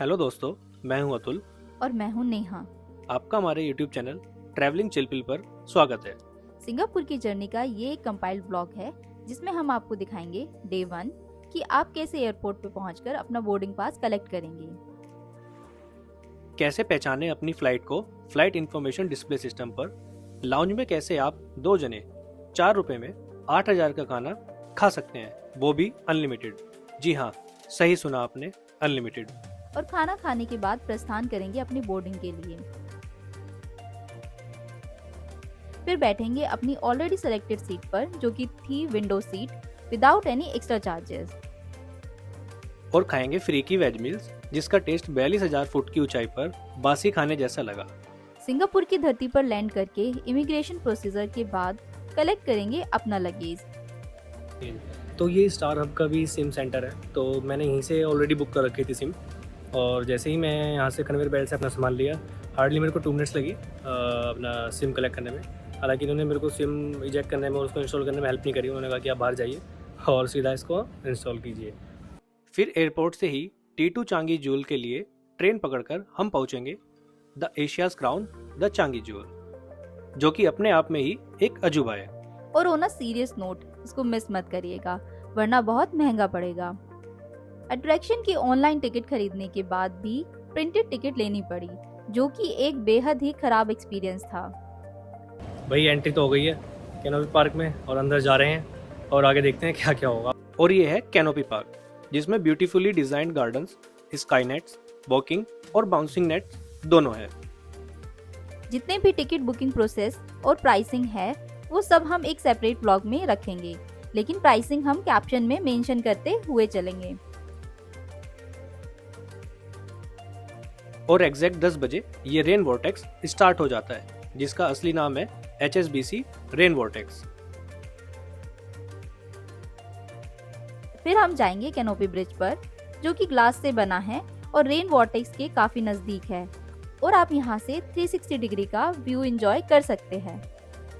Hello दोस्तों, मैं हूं अतुल। और मैं हूँ नेहा। आपका हमारे यूट्यूब चैनल ट्रैवलिंग चिलपिल पर स्वागत है। सिंगापुर की जर्नी का ये एक कंपाइल्ड ब्लॉग है जिसमें हम आपको दिखाएंगे डे 1 कि आप कैसे एयरपोर्ट पे पहुंचकर अपना बोर्डिंग पास कलेक्ट करेंगे, कैसे पहचाने अपनी फ्लाइट को फ्लाइट इंफॉर्मेशन डिस्प्ले सिस्टम पर, लाउंज में कैसे आप 2 जने 4 रुपए में 8,000 का खाना खा सकते हैं, वो भी अनलिमिटेड। जी हाँ, सही सुना आपने, अनलिमिटेड। और खाना खाने के बाद प्रस्थान करेंगे अपनी बोर्डिंग के लिए। फिर बैठेंगे अपनी ऑलरेडी सेलेक्टेड सीट पर जो कि थी window seat without any extra charges. और खाएंगे फ्री की वेज मील्स जिसका टेस्ट 42,000 फुट की ऊंचाई पर बासी खाने जैसा लगा। सिंगापुर की धरती पर लैंड करके इमिग्रेशन प्रोसीजर के बाद कलेक्ट करेंगे अपना लगेज। तो ये स्टार हब का भी सिम सेंटर है, तो मैंने यहीं से ऑलरेडी बुक कर रखी थी सिम। और जैसे ही मैं यहाँ से कन्वेयर बेल्ट से अपना सामान लिया, हार्डली मेरे को 2 मिनट्स लगी अपना सिम कलेक्ट करने में। हालांकि इन्होंने मेरे को सिम इजेक्ट करने में और उसको इंस्टॉल करने में हेल्प नहीं करी। उन्होंने कहा कि आप बाहर जाइए और सीधा इसको इंस्टॉल कीजिए। फिर एयरपोर्ट से ही T2 चांगी जूल के लिए ट्रेन पकड़कर हम पहुँचेंगे the Asia's crown the Changi joule, जो कि अपने आप में ही एक अजूबा है। और ऑन अ सीरियस नोट, इसको मिस मत करिएगा वरना बहुत महंगा पड़ेगा। अट्रैक्शन की ऑनलाइन टिकट खरीदने के बाद भी प्रिंटेड टिकट लेनी पड़ी, जो कि एक बेहद ही खराब एक्सपीरियंस था। भाई एंट्री तो हो गई है कैनोपी पार्क में और अंदर जा रहे हैं और आगे देखते हैं क्या क्या होगा। और ये है कैनोपी पार्क, जिसमें beautifully designed gardens, sky nets, walking और बाउंसिंग नेट्स दोनों है। जितने भी टिकट बुकिंग प्रोसेस और प्राइसिंग है वो सब हम एक सेपरेट ब्लॉग में रखेंगे, लेकिन प्राइसिंग हम कैप्शन में मेंशन करते हुए चलेंगे। और एग्जैक्ट 10 बजे ये रेन वॉर्टेक्स स्टार्ट हो जाता है, जिसका असली नाम है HSBC रेन वॉर्टेक्स। फिर हम जाएंगे कैनोपी ब्रिज पर, जो कि ग्लास से बना है और रेन वॉर्टेक्स के काफी नजदीक है, और आप यहाँ से 360 डिग्री का व्यू एंजॉय कर सकते हैं।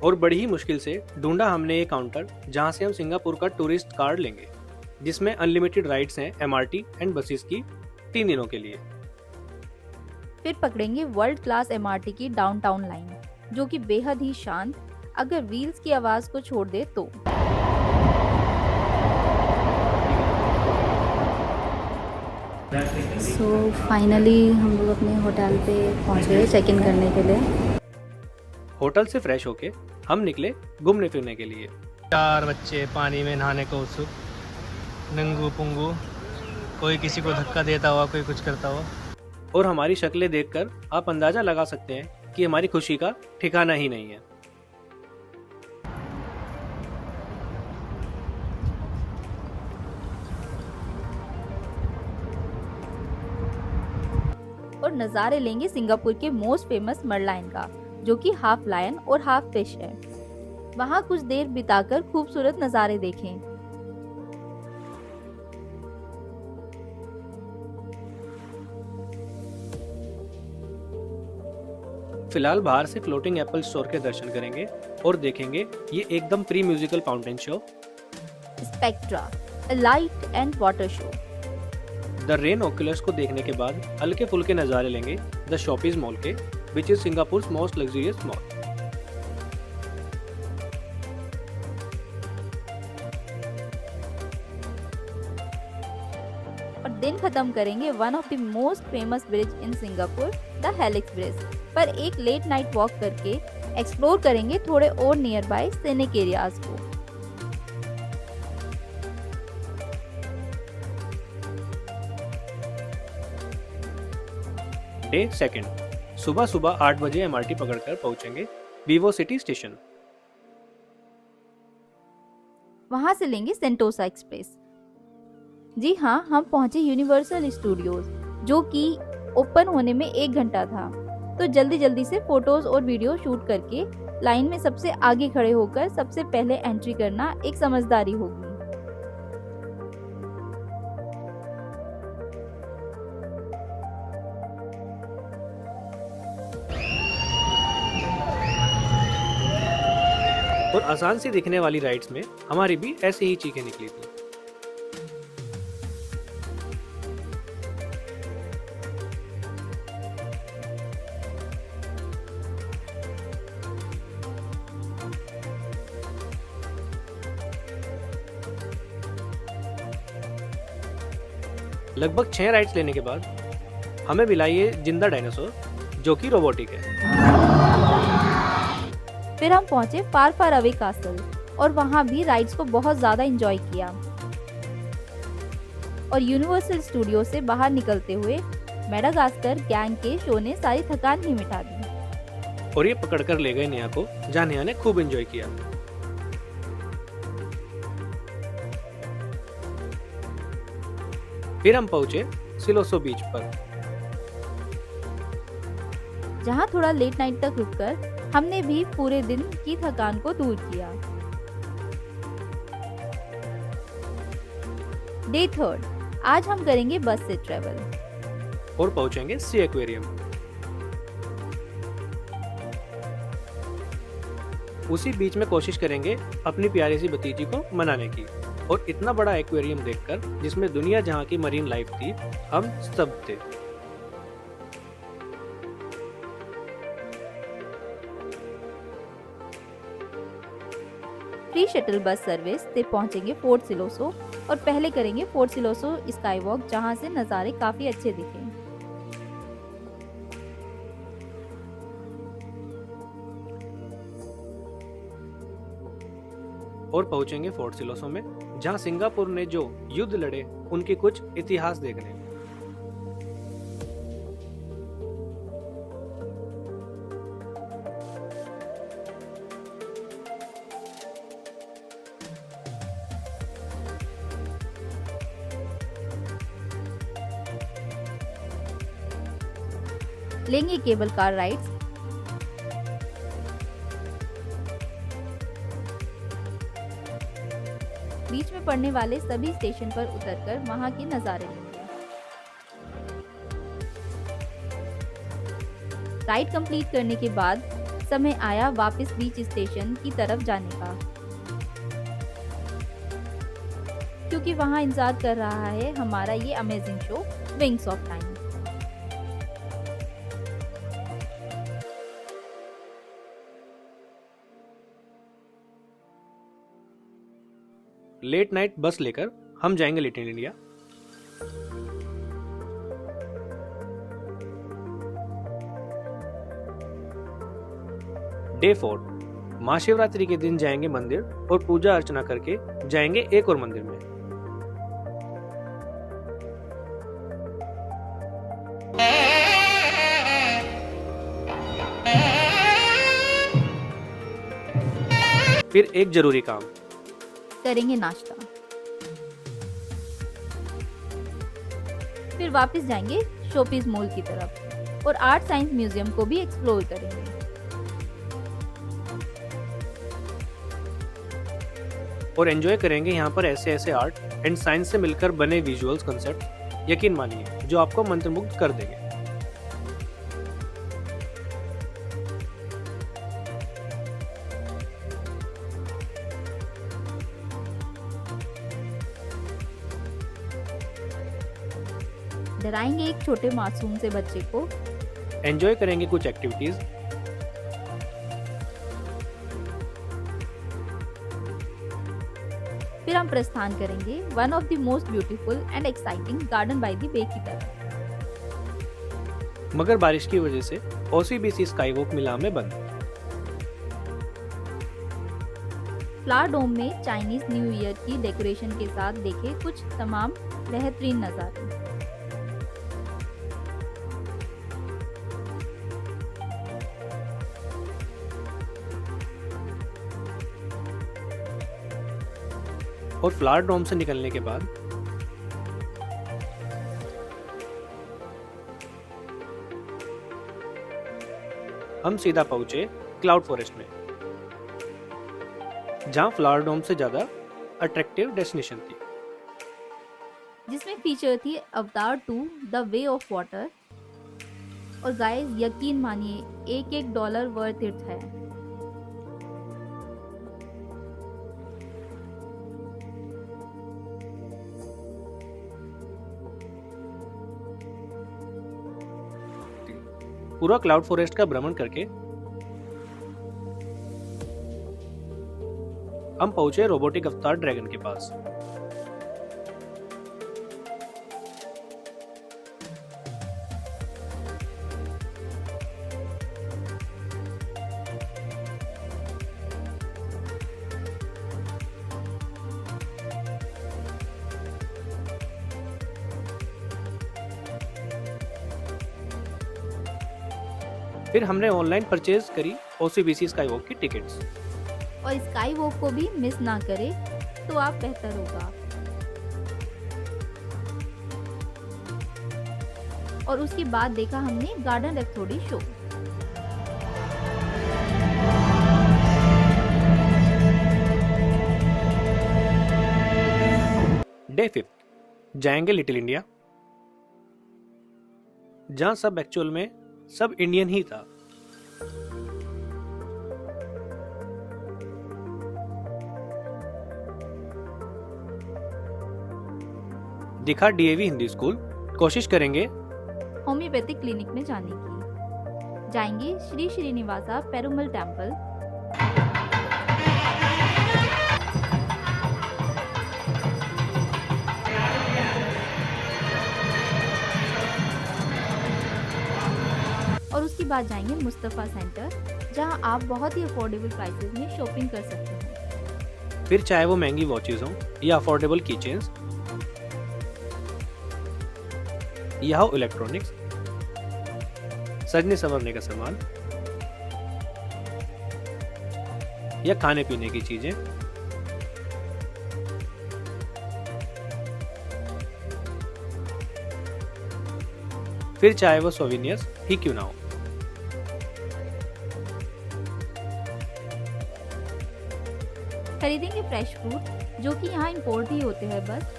और बड़ी ही मुश्किल से ढूंढा हमने ये काउंटर जहाँ से हम सिंगापुर का टूरिस्ट कार्ड लेंगे, जिसमें अनलिमिटेड राइड्स हैं MRT एंड बसेस की 3 दिनों के लिए। फिर पकड़ेंगे वर्ल्ड क्लास MRT की डाउनटाउन लाइन, जो कि बेहद ही शांत, अगर व्हील्स की आवाज को छोड़ दे तो। सो फाइनली हम लोग अपने होटल पे पहुंच गए चेक इन करने के लिए। होटल से फ्रेश होके हम निकले घूमने फिरने के लिए। 4 बच्चे पानी में नहाने को उत्सुक, नंगू पुंगू, कोई किसी को धक्का देता हुआ, कोई कुछ करता हुआ। और हमारी शक्लें देखकर आप अंदाजा लगा सकते हैं कि हमारी खुशी का ठिकाना ही नहीं है। और नज़ारे लेंगे सिंगापुर के मोस्ट फेमस मरलाइन का, जो कि हाफ लायन और हाफ फिश है। वहाँ कुछ देर बिताकर खूबसूरत नज़ारे देखें। फिलहाल बाहर से फ्लोटिंग एप्पल स्टोर के दर्शन करेंगे और देखेंगे ये एकदम pre musical fountain show spectra, a light and water show. The rain Oculus को देखने के बाद हल्के फुल्के नज़ारे लेंगे द शॉपीज मॉल के, which is Singapore most luxurious mall. और दिन खत्म करेंगे one of the most famous bridge in Singapore, the helix bridge पर एक लेट नाइट वॉक करके एक्सप्लोर करेंगे थोड़े और नियर बाय सीनिक एरियाज को। डे सेकंड, सुबह सुबह 8 बजे MRT पकड़कर पहुंचेंगे वीवो सिटी स्टेशन। वहां से लेंगे सेंटोसा एक्सप्रेस। जी हाँ, हम पहुंचे यूनिवर्सल स्टूडियोज, जो कि ओपन होने में 1 घंटा था, तो जल्दी जल्दी से फोटोज और वीडियो शूट करके लाइन में सबसे आगे खड़े होकर सबसे पहले एंट्री करना एक समझदारी होगी। और आसान सी दिखने वाली राइड्स में हमारी भी ऐसी ही चीखें निकली थी। लगभग 6 राइड्स लेने के बाद हमें मिला ये जिंदा डायनासोर जो कि रोबोटिक है। फिर हम पहुंचे फार फार अवे कासल और वहां भी राइड्स को बहुत ज़्यादा एंजॉय किया। और यूनिवर्सल स्टूडियो से बाहर निकलते हुए मेडागास्कर गैंग के शो ने सारी थकान ही मिटा दी। और ये पकड़कर ले गए नेहा को, जहाँ नेहा ने खूब एंजॉय किया। फिर हम पहुंचे सिलोसो बीच पर, जहां थोड़ा लेट नाइट तक रुककर हमने भी पूरे दिन की थकान को दूर किया। डे 3, आज हम करेंगे बस से ट्रेवल और पहुंचेंगे सी एक्वेरियम। उसी बीच में कोशिश करेंगे अपनी प्यारी सी भतीजी को मनाने की। और इतना बड़ा एक्वेरियम देखकर, जिसमें दुनिया जहां की मरीन लाइफ थी, हम स्तब्ध थे। फ्री शटल बस सर्विस से पहुंचेंगे फोर्ट सिलोसो और पहले करेंगे फोर्ट सिलोसो स्काई वॉक, जहां से नज़ारे काफी अच्छे दिखे। और पहुंचेंगे फोर्ट सिलोसो में, जहां सिंगापुर ने जो युद्ध लड़े उनके कुछ इतिहास देखने। लेंगे केबल कार राइड्स, बीच में पड़ने वाले सभी स्टेशन पर उतरकर वहां के नज़ारे लेंगे। राइड कंप्लीट करने के बाद समय आया वापस बीच स्टेशन की तरफ जाने का, क्योंकि वहां इंतजार कर रहा है हमारा ये amazing show wings of time. Late night bus लेकर हम जाएंगे लिटिल इंडिया। डे 4, महाशिवरात्रि के दिन जाएंगे मंदिर और पूजा अर्चना करके जाएंगे एक और मंदिर में। फिर एक जरूरी काम, करेंगे नाश्ता। फिर वापस जाएंगे शोपीस मॉल की तरफ और आर्ट साइंस म्यूजियम को भी एक्सप्लोर करेंगे। और एंजॉय करेंगे यहाँ पर ऐसे ऐसे आर्ट एंड साइंस से मिलकर बने विजुअल्स कंसेप्ट, यकीन मानिए, जो आपको मंत्रमुग्ध कर देंगे। डराएंगे एक छोटे मासूम से बच्चे को, एंजॉय करेंगे कुछ एक्टिविटीज, फिर हम प्रस्थान करेंगे one of the most beautiful and exciting garden by the bay की तरफ। मगर बारिश की वजह से ओसीबीसी स्काई वॉक मिला में बंद। फ्लावर डोम में चाइनीज न्यू ईयर की डेकोरेशन के साथ देखे कुछ तमाम बेहतरीन नज़ारे। और फ्लावर डोम से निकलने के बाद हम सीधा पहुंचे क्लाउड फॉरेस्ट में, जहां फ्लावर डोम से ज्यादा अट्रैक्टिव डेस्टिनेशन थी, जिसमें फीचर थी अवतार 2 द वे ऑफ वाटर। और गाइस यकीन मानिए, $1 वर्थ इट है। पूरा क्लाउड फॉरेस्ट का भ्रमण करके हम पहुंचे रोबोटिक अवतार ड्रैगन के पास। फिर हमने ऑनलाइन परचेज करी OCBC स्काई वॉक की टिकट्स। और स्काई वॉक को भी मिस ना करें तो आप बेहतर होगा। और उसके बाद देखा हमने गार्डन रैप्सोडी शो। डे 5 जाएंगे लिटिल इंडिया, जहां सब एक्चुअल में सब इंडियन ही था। दिखा DAV हिंदी स्कूल। कोशिश करेंगे होम्योपैथिक क्लिनिक में जाने की। जाएंगे श्री श्रीनिवासा पेरुमल टेम्पल। और उसके बाद जाएंगे मुस्तफ़ा सेंटर, जहां आप बहुत ही अफोर्डेबल प्राइसेस में शॉपिंग कर सकते हैं। फिर चाहे वो महंगी वॉचेस हों या अफोर्डेबल कीचेन्स या हो इलेक्ट्रॉनिक्स, सजने संवरने का सामान या खाने पीने की चीजें, फिर चाहे वो सोविनियर्स ही क्यों ना हो। खरीदेंगे फ्रेश फ्रूट जो कि यहाँ इंपोर्ट ही होते हैं बस।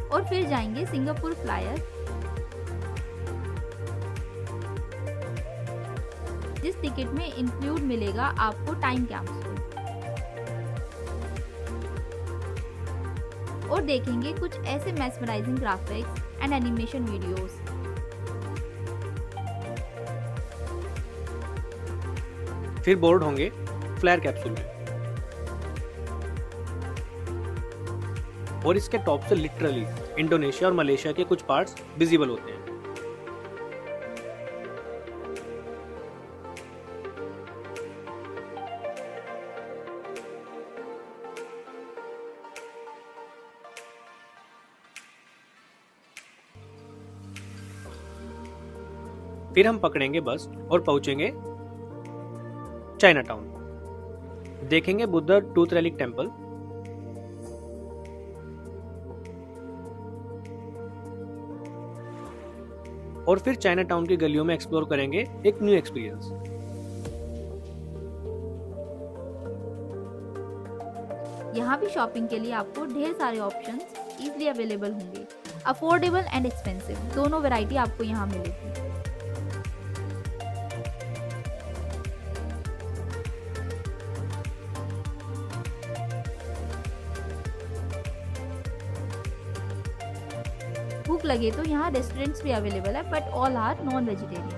और फिर जाएंगे सिंगापुर फ्लायर, जिस टिकट में इंक्लूड मिलेगा आपको टाइम कैप्सूल। और देखेंगे कुछ ऐसे mesmerising graphics and animation videos. फिर बोर्ड होंगे फ्लायर कैप्सूल में, और इसके टॉप से लिटरली इंडोनेशिया और मलेशिया के कुछ पार्ट्स विजिबल होते हैं। फिर हम पकड़ेंगे बस और पहुंचेंगे चाइना टाउन। देखेंगे बुद्धा टूथ रेलिक टेम्पल, और फिर चाइना टाउन की गलियों में एक्सप्लोर करेंगे एक न्यू एक्सपीरियंस। यहाँ भी शॉपिंग के लिए आपको ढेर सारे ऑप्शंस इजीली अवेलेबल होंगे। अफोर्डेबल एंड एक्सपेंसिव दोनों वैरायटी आपको यहाँ मिलेगी। भूख लगे तो यहाँ रेस्टोरेंट्स भी अवेलेबल है, but all are non vegetarian.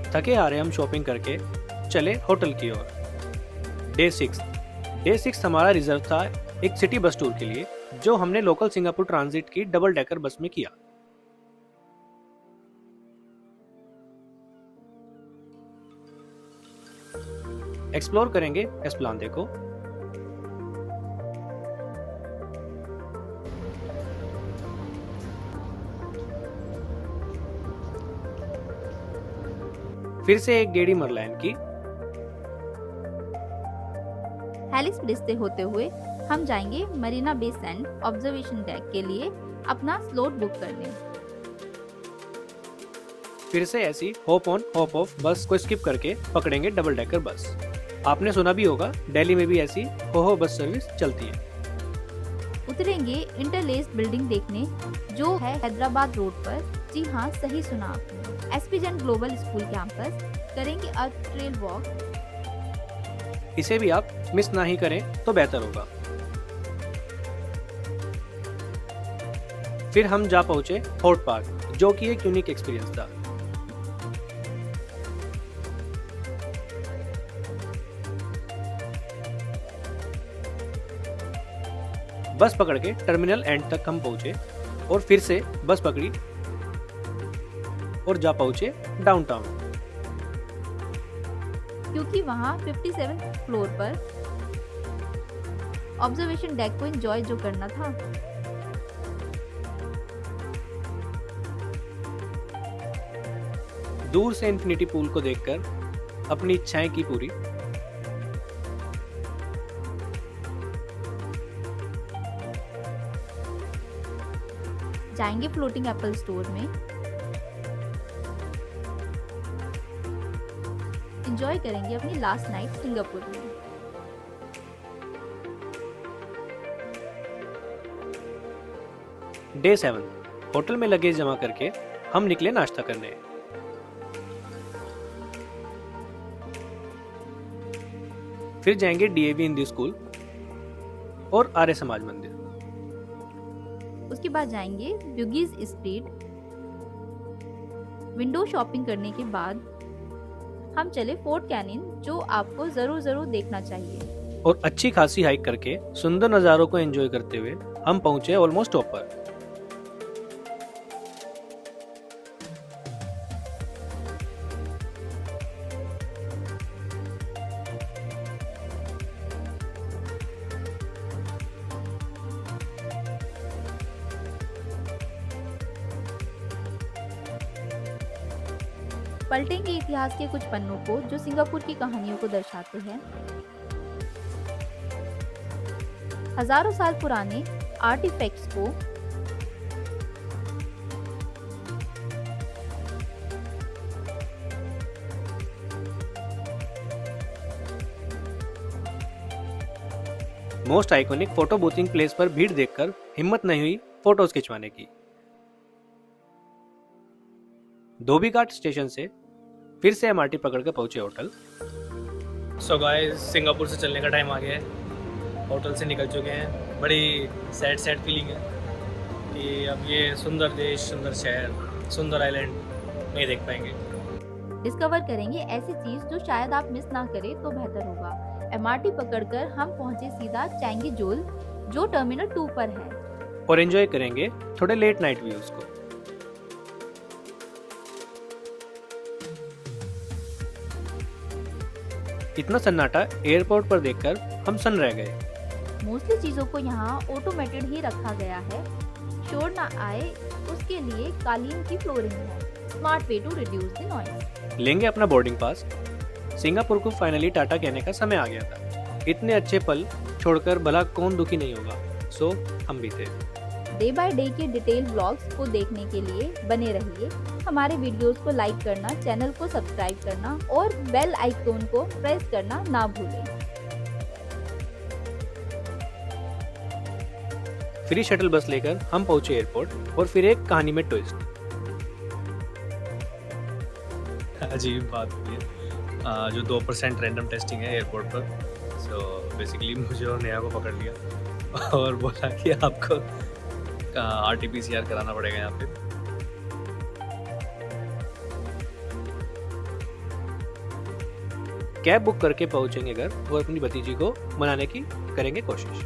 थके आ रहे हम शॉपिंग करके, चले होटल की ओर। डे 6 हमारा रिजर्व था एक सिटी बस टूर के लिए, जो हमने लोकल सिंगापुर ट्रांजिट की डबल डेकर बस में किया। एक्सप्लोर करेंगे एस्प्लांते को, फिर से एक गेड़ी मरलाइन की। हेलिक्स ब्रिज से होते हुए हम जाएंगे मरीना बे सैंड ऑब्जर्वेशन डेक के लिए अपना स्लॉट बुक करने। फिर से ऐसी होप ऑन होप ऑफ बस को स्किप करके पकड़ेंगे डबल डेकर बस। आपने सुना भी होगा दिल्ली में भी ऐसी हो बस सर्विस चलती है। उतरेंगे इंटरलेस्ड बिल्डिंग देखने, जो है हैदराबाद रोड पर। जी हाँ, सही सुना आपने, SP Jain global school campus. करेंगे अर्थ ट्रेल वॉक। इसे भी आप मिस ना ही करें तो बेहतर होगा। फिर हम जा पहुंचे फोर्ट पार्क, जो कि एक यूनिक एक्सपीरियंस था। बस पकड़ के टर्मिनल एंड तक हम पहुंचे। और फिर से बस पकड़ी और जा पहुंचे डाउनटाउन। क्योंकि वहाँ 57 फ्लोर पर ऑब्जर्वेशन डेक को एंजॉय जो करना था। दूर से इन्फिनिटी पूल को देखकर अपनी इच्छाएं की पूरी। जाएंगे फ्लोटिंग एप्पल स्टोर में, एंजॉय करेंगे अपनी लास्ट नाइट सिंगापुर में। डे 7 होटल में लगेज जमा करके हम निकले नाश्ता करने। फिर जाएंगे डीएवी हिंदी स्कूल और आर्य समाज मंदिर। उसके बाद जाएंगे ब्यूगीज स्ट्रीट। विंडो शॉपिंग करने के बाद हम चले फोर्ट कैनियन, जो आपको जरूर देखना चाहिए। और अच्छी खासी हाइक करके सुंदर नज़ारों को एंजॉय करते हुए हम पहुंचे ऑलमोस्ट टॉप पर। पलटेंगे इतिहास के कुछ पन्नों को जो सिंगापुर की कहानियों को दर्शाते हैं। हजारों साल पुराने आर्टिफैक्ट्स को मोस्ट आइकॉनिक फोटो बूथिंग प्लेस पर भीड़ देखकर हिम्मत नहीं हुई फोटोज खिंचवाने की। धोबी घाट स्टेशन से फिर से एमआरटी पकड़कर पहुंचे होटल। सो गाइस, सिंगापुर से चलने का टाइम आ गया है। होटल से निकल चुके हैं। बड़ी सैड फीलिंग है कि अब ये सुंदर देश, सुंदर शहर, सुंदर आइलैंड नहीं देख पाएंगे। डिस्कवर करेंगे ऐसी चीज जो शायद आप मिस ना करें तो बेहतर होगा। एमआरटी पकड़कर हम पहुंचे सीधा चैंगी जोल, जो टर्मिनल 2 पर है, और एंजॉय करेंगे थोड़े लेट नाइट व्यूज को। इतना सन्नाटा एयरपोर्ट पर देखकर हम सन रह गए। मोस्टली चीजों को यहाँ ऑटोमेटेड ही रखा गया है, शोर ना आए उसके लिए कालीन की फ्लोरिंग है। Smart way to reduce the noise. लेंगे अपना बोर्डिंग पास। सिंगापुर को फाइनली टाटा कहने का समय आ गया था। इतने अच्छे पल छोड़कर भला कौन दुखी नहीं होगा। सो हम भी थे। डे बाय डे के डिटेल व्लॉग्स को देखने के लिए बने रहिए। हमारे वीडियोस को लाइक करना, चैनल को सब्सक्राइब करना और बेल आइकॉन को प्रेस करना ना भूलें। फ्री शटल बस लेकर हम पहुंचे एयरपोर्ट और फिर एक कहानी में ट्विस्ट। अजीब बात हुई है। जो 2% रैंडम टेस्टिंग है एयरपोर्ट पर। सो बेसिकली मुझे और नेहा को पकड़ लिया और बोला कि आपको RT-PCR कराना पड़ेगा यहाँ पे। कैब बुक करके पहुंचेंगे घर और अपनी भतीजी को मनाने की करेंगे कोशिश।